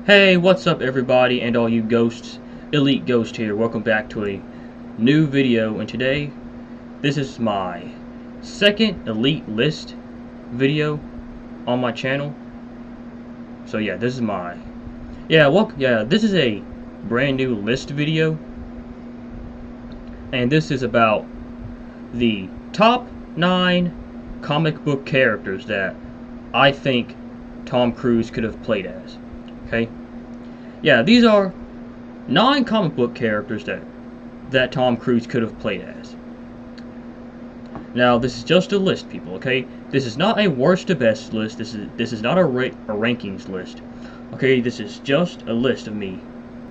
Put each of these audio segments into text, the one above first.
Hey, what's up everybody and all you ghosts? Elite Ghost here. Welcome back to a new video, and today this is my second Elite List video on my channel. So yeah, this is my this is a brand new list video, and this is about the top 9 comic book characters that I think Tom Cruise could have played as. Okay? Yeah, these are 9 comic book characters that Tom Cruise could have played as. Now, this is just a list, people, okay? This is not a worst to best list. This is not a rankings list. Okay, this is just a list of me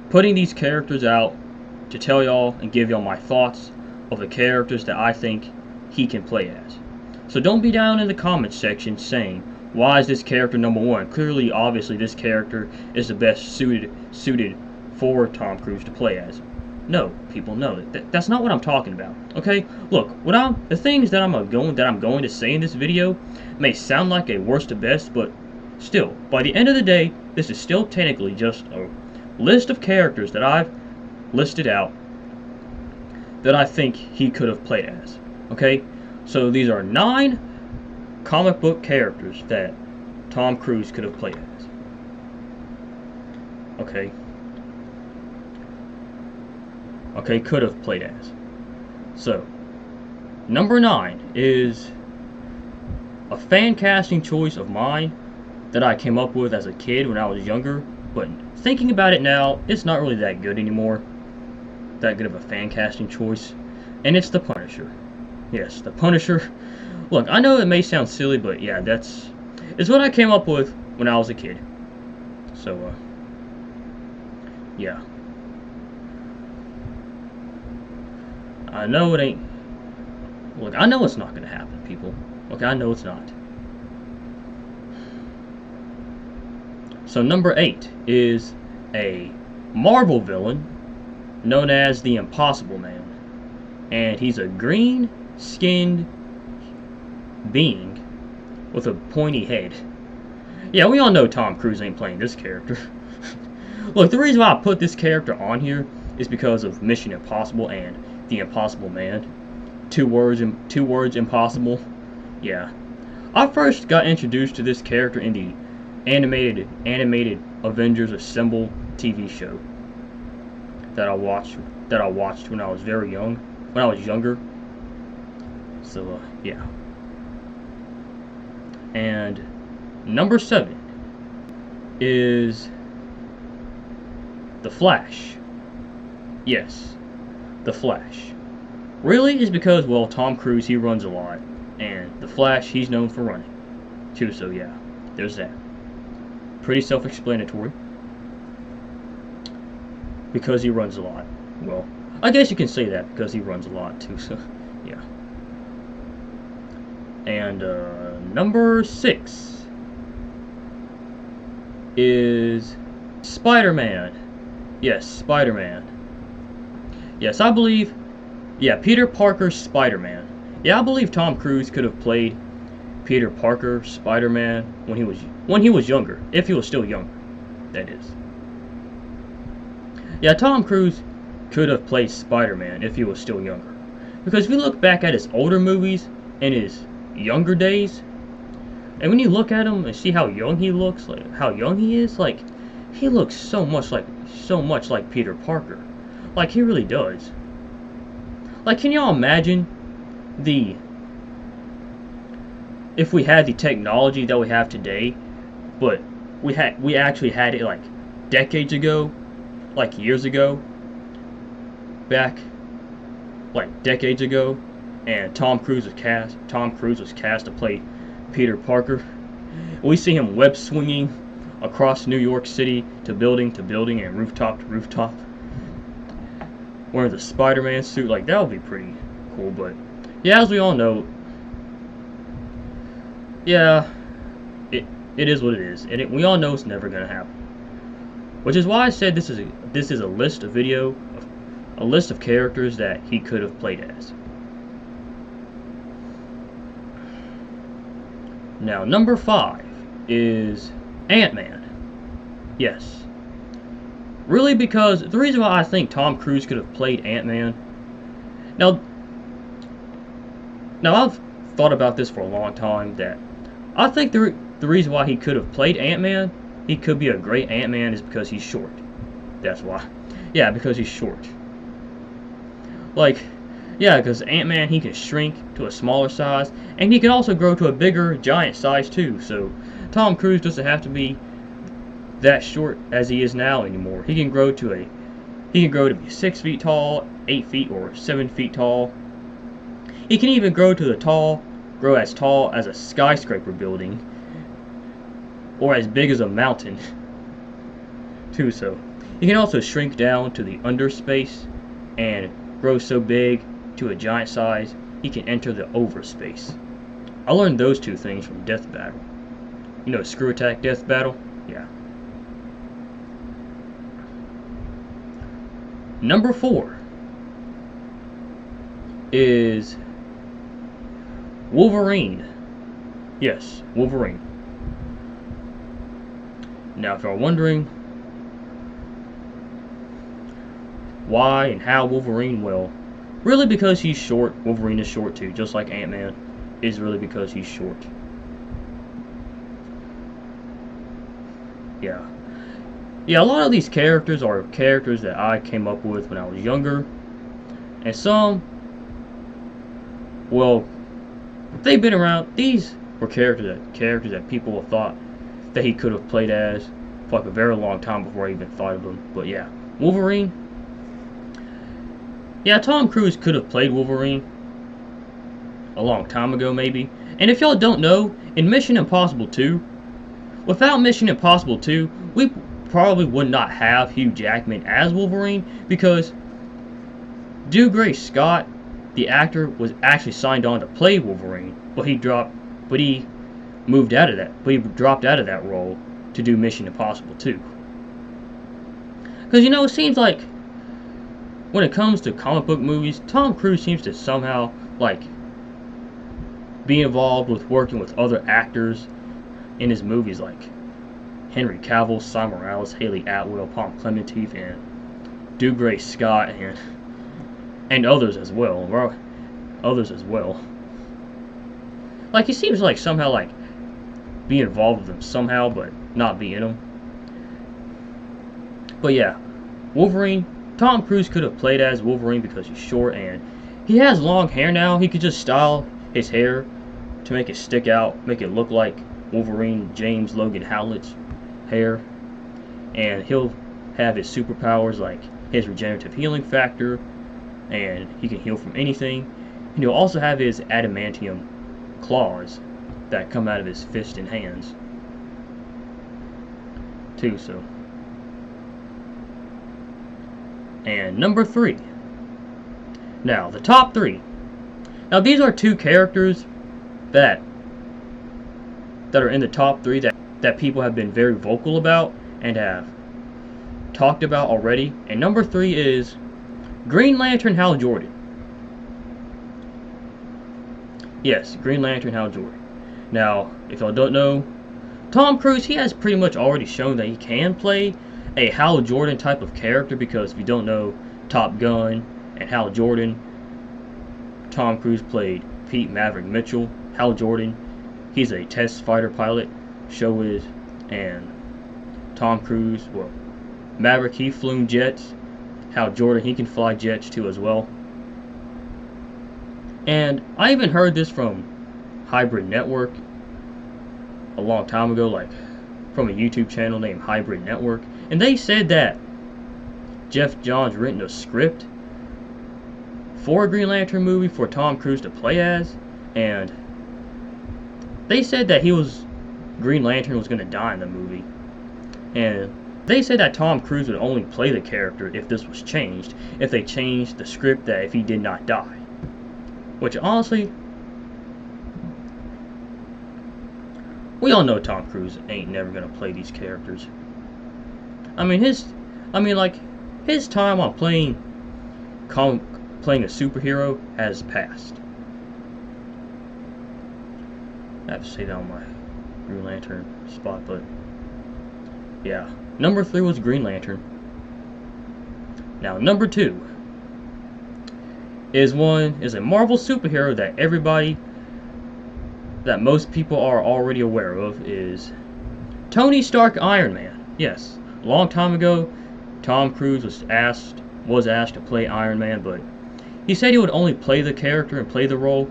putting these characters out to tell y'all and give y'all my thoughts of the characters that I think he can play as. So don't be down in the comments section saying, why is this character number 1? Clearly, obviously, this character is the best suited for Tom Cruise to play as. No, people, no. That's not what I'm talking about. Okay, look, the things that I'm going to say in this video may sound like a worst to best, but still, by the end of the day, this is still technically just a list of characters that I've listed out that I think he could have played as. Okay, so these are 9 comic book characters that Tom Cruise could have played as. Okay, could have played as. So, number 9 is a fan casting choice of mine that I came up with as a kid when I was younger, but thinking about it now, it's not really that good anymore. That good of a fan casting choice. And it's the Punisher. Yes, the Punisher. Look, I know it may sound silly, but yeah, it's what I came up with when I was a kid. So, yeah. I know it ain't... Look, I know it's not gonna happen, people. Okay, I know it's not. So, number 8 is a Marvel villain known as the Impossible Man. And he's a green-skinned being with a pointy head. Yeah, we all know Tom Cruise ain't playing this character. Look, the reason why I put this character on here is because of Mission Impossible and the Impossible Man. Two words impossible. Yeah. I first got introduced to this character in the animated Avengers Assemble TV show that I watched when I was very young, when I was younger. So yeah. And number 7 is The Flash. Yes, The Flash. Really is because, well, Tom Cruise, he runs a lot, and The Flash, he's known for running too, so yeah, there's that. Pretty self-explanatory. Because he runs a lot. Well, I guess you can say that because he runs a lot too, so yeah. And number 6 is Spider-Man. Yes, Spider-Man. Yes, I believe, yeah, Peter Parker's Spider-Man. Yeah, I believe Tom Cruise could have played Peter Parker Spider-Man when he was younger, if he was still younger, that is. Yeah, Tom Cruise could have played Spider-Man if he was still younger. Because if you look back at his older movies and his younger days, and when you look at him and see how young he looks, like how young he is, like he looks so much like Peter Parker. Like he really does. Like, can y'all imagine if we had the technology that we have today, but we actually had it like decades ago, like years ago, back like decades ago, and Tom Cruise was cast to play Peter Parker. We see him web swinging across New York City to building and rooftop to rooftop, wearing the Spider-Man suit. Like, that would be pretty cool. But yeah, as we all know, yeah, it is what it is, and we all know it's never gonna happen. Which is why I said this is a list of a list of characters that he could have played as. Now, number 5 is Ant-Man. Yes, Really, because the reason why I think Tom Cruise could have played Ant-Man. Now, I've thought about this for a long time. That I think the reason why he could have played Ant-Man, he could be a great Ant-Man, is because he's short. That's why. Yeah, because he's short. Like, yeah, because Ant-Man, he can shrink to a smaller size, and he can also grow to a bigger, giant size too. So Tom Cruise doesn't have to be that short as he is now anymore. He can grow to be 6 feet tall, 8 feet, or 7 feet tall. He can even grow as tall as a skyscraper building, or as big as a mountain too. So he can also shrink down to the underspace and grow so big to a giant size he can enter the overspace. I learned those two things from Death Battle. You know, Screw Attack Death Battle? Yeah. Number 4 is Wolverine. Yes, Wolverine. Now, if you're wondering why and how Wolverine, well, really because he's short. Wolverine is short too, just like Ant-Man is really because he's short. Yeah. Yeah, a lot of these characters are characters that I came up with when I was younger. And some, well, they've been around. These were characters that people thought that he could have played as for like a very long time before I even thought of them. But yeah, Wolverine. Yeah, Tom Cruise could have played Wolverine a long time ago, maybe. And if y'all don't know, in Mission Impossible 2, without Mission Impossible 2, we probably would not have Hugh Jackman as Wolverine, because Dougray Scott, the actor, was actually signed on to play Wolverine, but he dropped out of that role to do Mission Impossible 2. Because, you know, it seems like when it comes to comic book movies, Tom Cruise seems to somehow, like, be involved with working with other actors in his movies, like Henry Cavill, Simon Morales, Haley Atwell, Paul Clemente, and Dougray Scott, and others as well. Like, he seems like somehow, like, be involved with them somehow, but not be in them. But yeah, Wolverine. Tom Cruise could have played as Wolverine because he's short and he has long hair now. He could just style his hair to make it stick out, make it look like Wolverine James Logan Howlett's hair. And he'll have his superpowers, like his regenerative healing factor, and he can heal from anything. And he'll also have his adamantium claws that come out of his fist and hands too. So, and number 3. Now, the top 3. Now, these are 2 characters that are in the top 3 that people have been very vocal about and have talked about already. And number 3 is Green Lantern Hal Jordan. Yes, Green Lantern Hal Jordan. Now, if y'all don't know, Tom Cruise, he has pretty much already shown that he can play a Hal Jordan type of character, because if you don't know Top Gun and Hal Jordan, Tom Cruise played Pete Maverick Mitchell. Hal Jordan, he's a test fighter pilot, and Tom Cruise, well, Maverick, he flew jets. Hal Jordan, he can fly jets too as well. And I even heard this from Hybrid Network a long time ago, like from a YouTube channel named Hybrid Network, and they said that Jeff Johns written a script for a Green Lantern movie for Tom Cruise to play as, and they said that Green Lantern was going to die in the movie, and they said that Tom Cruise would only play the character if this was changed, if they changed the script, that if he did not die. Which, honestly, we all know Tom Cruise ain't never gonna play these characters. His time on playing a superhero has passed. I have to say that on my Green Lantern spot, but yeah. Number 3 was Green Lantern. Now, number 2 is a Marvel superhero that most people are already aware of, is Tony Stark Iron Man. Yes, a long time ago, Tom Cruise was asked to play Iron Man, but he said he would only play the character and play the role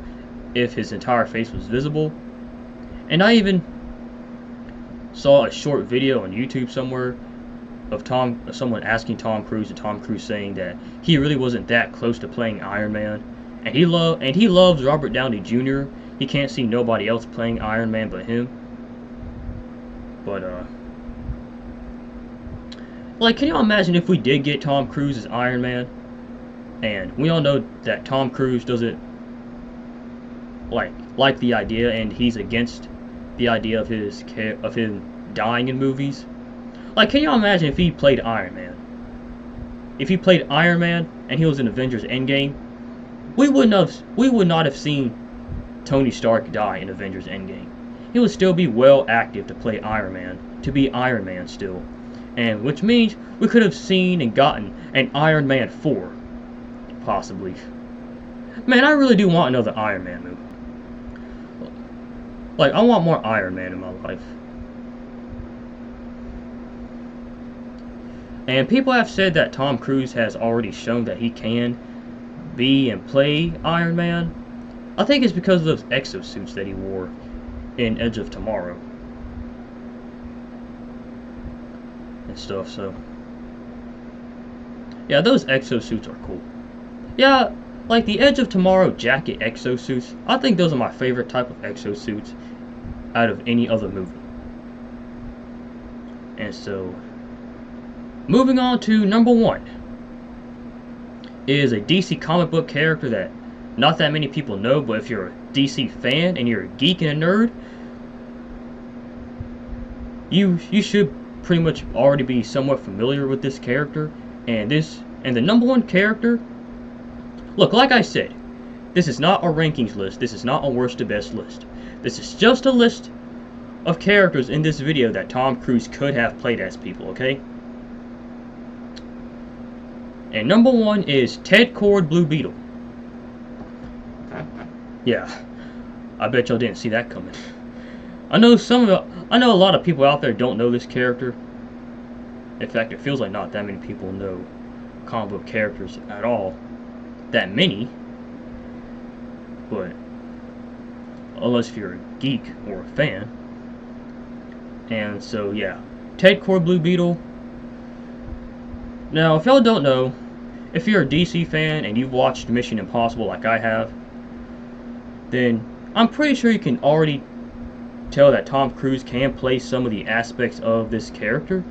if his entire face was visible. And I even saw a short video on YouTube somewhere of someone asking Tom Cruise, and Tom Cruise saying that he really wasn't that close to playing Iron Man, and he loves Robert Downey Jr. He can't see nobody else playing Iron Man but him. But like, can you imagine if we did get Tom Cruise as Iron Man? And we all know that Tom Cruise doesn't like the idea, and he's against the idea of him dying in movies. Like, can you imagine if he played Iron Man? If he played Iron Man and he was in Avengers Endgame, we would not have seen Tony Stark die in Avengers Endgame. He would still be well active to play Iron Man, to be Iron Man still. And which means we could have seen and gotten an Iron Man 4, possibly. Man, I really do want another Iron Man movie. Like, I want more Iron Man in my life. And people have said that Tom Cruise has already shown that he can be and play Iron Man. I think it's because of those exosuits that he wore in Edge of Tomorrow and stuff, so yeah, those exosuits are cool. Yeah, like the Edge of Tomorrow jacket exosuits, I think those are my favorite type of exosuits out of any other movie. And so, moving on to number 1 is a DC comic book character that not that many people know, but if you're a DC fan and you're a geek and a nerd, you should pretty much already be somewhat familiar with this character. And the number 1 character, look, like I said, this is not a rankings list, this is not a worst to best list. This is just a list of characters in this video that Tom Cruise could have played as people, okay? And number 1 is Ted Kord Blue Beetle. Yeah, I bet y'all didn't see that coming. I know a lot of people out there don't know this character. In fact, it feels like not that many people know comic book characters at all. That many. But unless you're a geek or a fan. And so yeah, Ted Kord Blue Beetle. Now, if y'all don't know, if you're a DC fan and you've watched Mission Impossible like I have, then I'm pretty sure you can already tell that Tom Cruise can play some of the aspects of this character.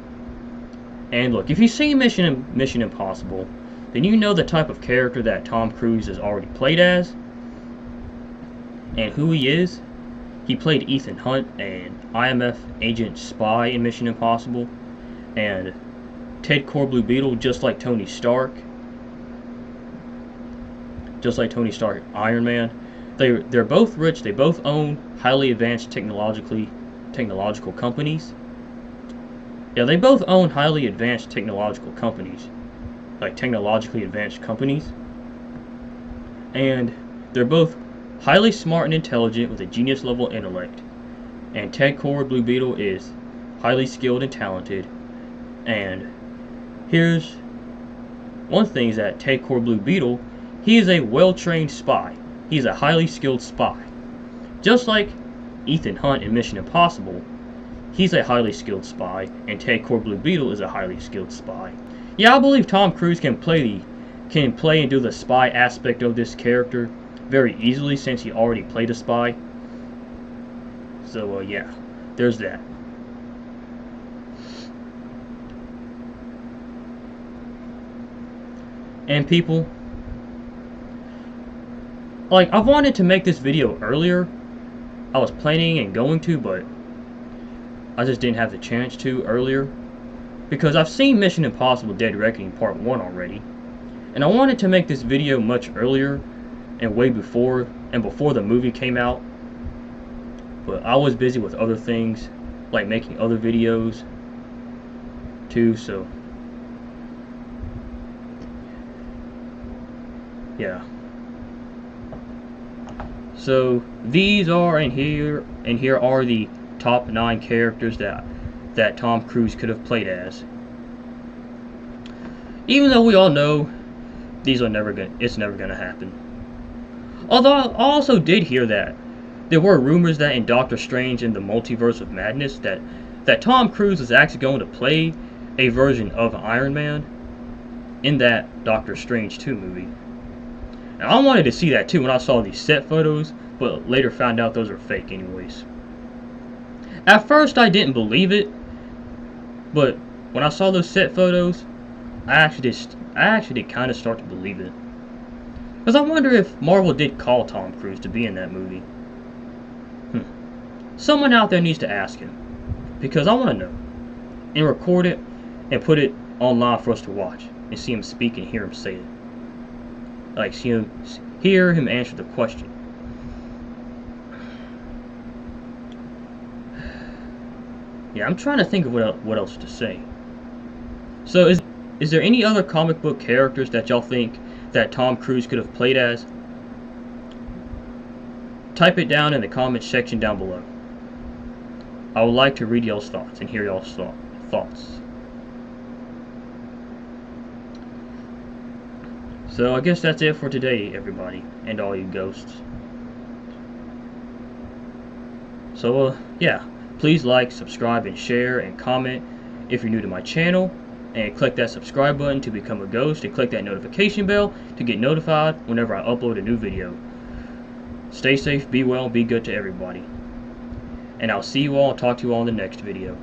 And look, if you've seen Mission Impossible, then you know the type of character that Tom Cruise has already played as, and who he is. He played Ethan Hunt, an IMF agent spy in Mission Impossible, and Ted Kord Blue Beetle, just like Tony Stark, Iron Man. They're both rich. They both own highly advanced technological companies. Yeah, they both own highly advanced technological companies, like technologically advanced companies. And they're both highly smart and intelligent with a genius level intellect. And Ted Kord Blue Beetle is highly skilled and talented. And here's one thing, is that Ted Kord Blue Beetle, he is a well-trained spy. He's a highly skilled spy. Just like Ethan Hunt in Mission Impossible, he's a highly skilled spy, and Ted Kord Blue Beetle is a highly skilled spy. Yeah, I believe Tom Cruise can play and do the spy aspect of this character very easily, since he already played a spy. So yeah, there's that. And people, like, I've wanted to make this video earlier. I was planning and going to, but I just didn't have the chance to earlier, because I've seen Mission Impossible Dead Reckoning Part 1 already, and I wanted to make this video much earlier and before the movie came out, but I was busy with other things, like making other videos too, so Yeah. So these are, and here are the top 9 characters that Tom Cruise could have played as. Even though we all know it's never gonna happen. Although I also did hear that there were rumors that in Doctor Strange in the Multiverse of Madness that Tom Cruise is actually going to play a version of Iron Man in that Doctor Strange 2 movie. And I wanted to see that too when I saw these set photos, but later found out those are fake anyways. At first I didn't believe it, but when I saw those set photos, I actually did kind of start to believe it. Because I wonder if Marvel did call Tom Cruise to be in that movie. Someone out there needs to ask him, because I want to know, and record it, and put it online for us to watch, and see him speak and hear him say it. Like, hear him answer the question. Yeah, I'm trying to think of what else to say. So, is there any other comic book characters that y'all think that Tom Cruise could have played as? Type it down in the comments section down below. I would like to read y'all's thoughts and hear y'all's thoughts. So I guess that's it for today, everybody, and all you ghosts. So yeah, please like, subscribe, and share, and comment if you're new to my channel, and click that subscribe button to become a ghost, and click that notification bell to get notified whenever I upload a new video. Stay safe, be well, be good to everybody. And I'll see you all and talk to you all in the next video.